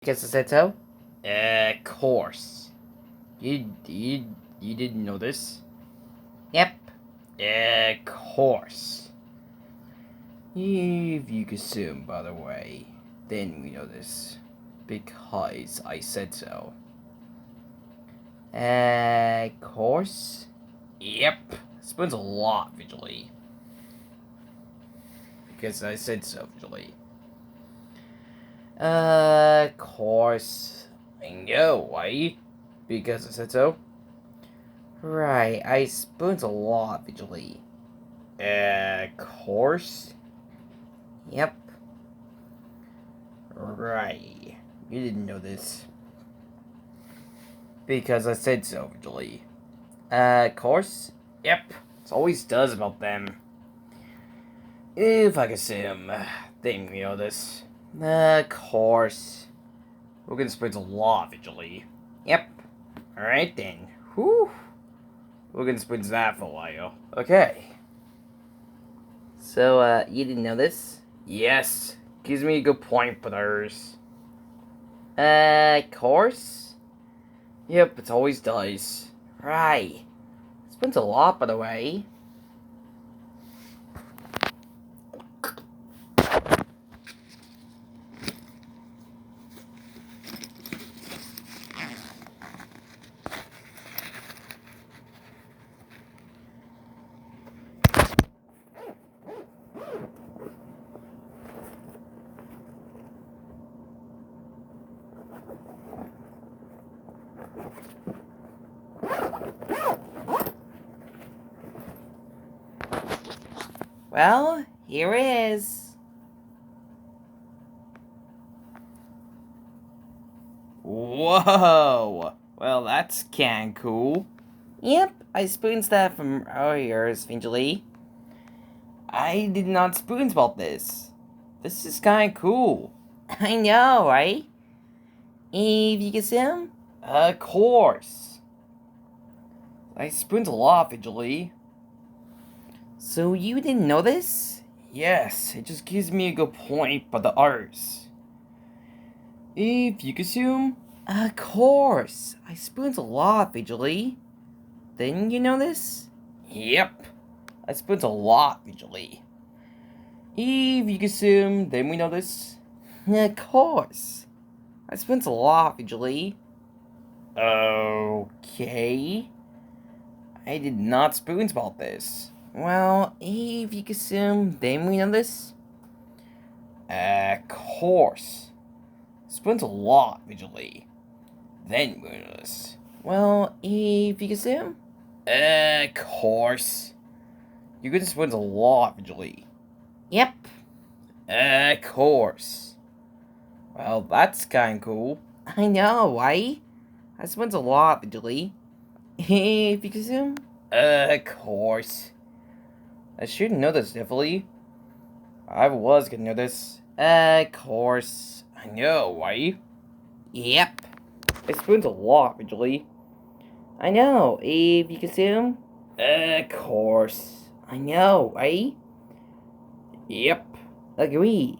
Because I said so? Course. You didn't know this? Yep. Course. If you assume, by the way, then we know this. Because I said so. Course? Yep. Spends a lot visually. Because I said so visually. Course. I know, right? Because I said so. Right, I spoons a lot visually. Course? Yep. Right. You didn't know this. Because I said so visually. Course? Yep. It always does about them. If I could see him, then you know this. Course. We're gonna spend a lot visually. Yep. Alright then. Whew. We're gonna spend that for a while. Okay. So, you didn't know this? Yes. Gives me a good point, brothers. Course? Yep, it always does. Right. Spends a lot, by the way. Well, here it is. Whoa! Well, that's kinda cool. Yep, I spoons that from earlier, eventually. I did not spoons about this. This is kinda cool. I know, right? If you can see him? Of course. I spoons a lot, visually. So you didn't know this? Yes, it just gives me a good point by the others. If you consume? Of course. I spoons a lot, visually. Didn't you know this? Yep. I spoons a lot, visually. If you consume, then we know this. Of course. I spoons a lot, visually. Okay. I did not spoons about this. Well, if you consume, then we know this. Of course. Spoons a lot, visually. Then we know this. Well, if you consume. Of course. You can spoons a lot, visually. Yep. Of course. Well, that's kinda cool. I know, right? I spoons a lot, visually. If you consume. Of course. I should know this, definitely. I was gonna know this. Of course. I know, right? Yep. I spoons a lot, visually. I know, if you consume. Of course. I know, right? Yep. Agree.